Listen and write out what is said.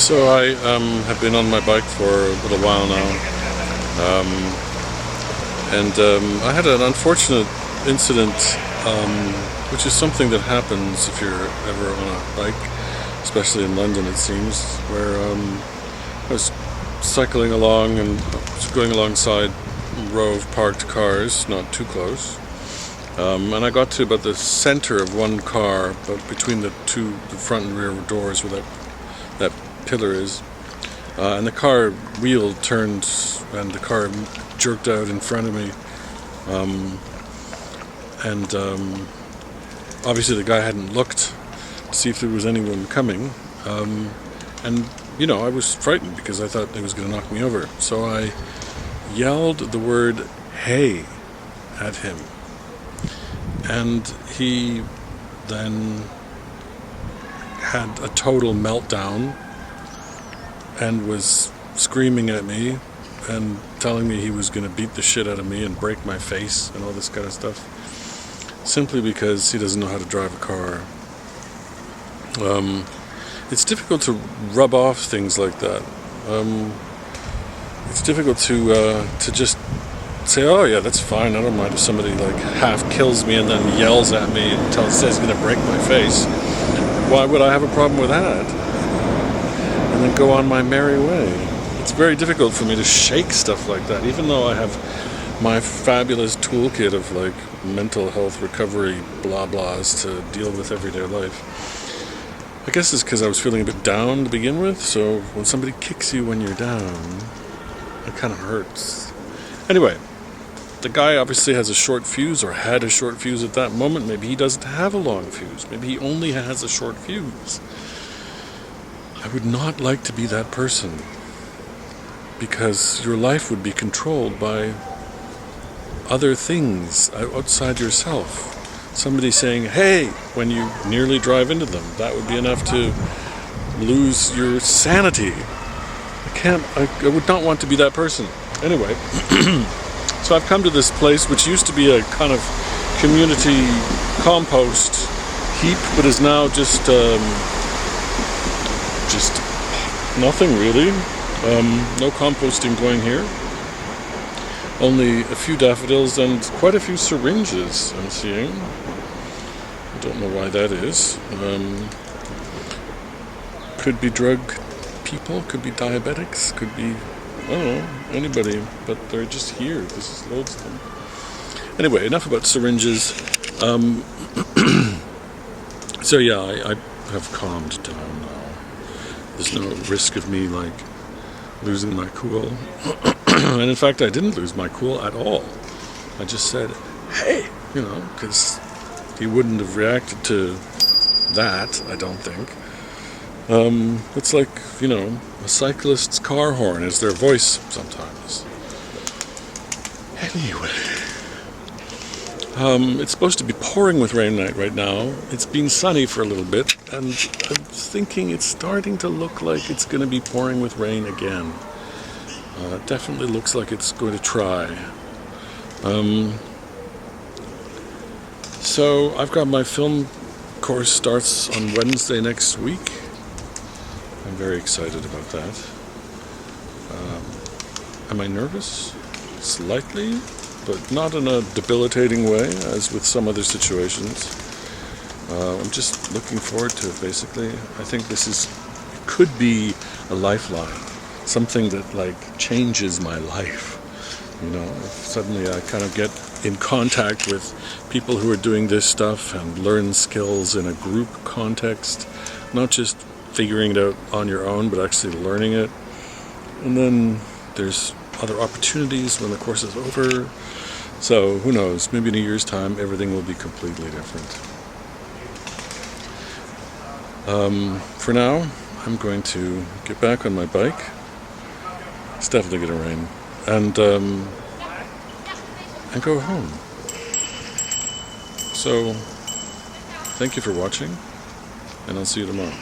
So I have been on my bike for a little while now, and I had an unfortunate incident, which is something that happens if you're ever on a bike, especially in London it seems, where I was cycling along and going alongside a row of parked cars, not too close, and I got to about the center of one car, but between the front and rear doors where that pillar is, and the car wheel turned and the car jerked out in front of me, and obviously the guy hadn't looked to see if there was anyone coming, and I was frightened because I thought it was going to knock me over, so I yelled the word "hey" at him, and he then had a total meltdown and was screaming at me and telling me he was going to beat the shit out of me and break my face and all this kind of stuff, simply because he doesn't know how to drive a car. It's difficult to rub off things like that. It's difficult to just say, oh yeah, that's fine, I don't mind if somebody like half kills me and then yells at me and says he's going to break my face. Why would I have a problem with that? And then go on my merry way. It's very difficult for me to shake stuff like that, even though I have my fabulous toolkit of like mental health recovery blah blahs to deal with everyday life. I guess it's because I was feeling a bit down to begin with, so when somebody kicks you when you're down, it kind of hurts. Anyway, the guy obviously has a short fuse, or had a short fuse at that moment. Maybe he doesn't have a long fuse. Maybe he only has a short fuse. I would not like to be that person, because your life would be controlled by other things outside yourself. Somebody saying, hey, when you nearly drive into them, that would be enough to lose your sanity. I would not want to be that person. Anyway, so I've come to this place which used to be a kind of community compost heap, but is now just nothing really. No composting going here. Only a few daffodils and quite a few syringes I'm seeing. I don't know why that is. Could be drug people, could be diabetics, could be, I don't know, anybody, but they're just here. This is loads of them. Anyway, enough about syringes. So yeah, I have calmed down now. There's no risk of me like losing my cool. And in fact, I didn't lose my cool at all. I just said, hey, because he wouldn't have reacted to that, I don't think. It's like, a cyclist's car horn is their voice sometimes. Anyway, it's supposed to be pouring with rain right now. It's been sunny for a little bit, and I'm thinking it's starting to look like it's going to be pouring with rain again. It definitely looks like it's going to try. So I've got my film course starts on Wednesday next week. I'm very excited about that. Am I nervous? Slightly, but not in a debilitating way as with some other situations. I'm just looking forward to it, basically. I think this could be a lifeline. Something that like changes my life. If suddenly I kind of get in contact with people who are doing this stuff and learn skills in a group context, not just figuring it out on your own, but actually learning it. And then there's other opportunities when the course is over. So who knows, maybe in a year's time everything will be completely different. For now, I'm going to get back on my bike. It's definitely going to rain. And go home. So, thank you for watching, and I'll see you tomorrow.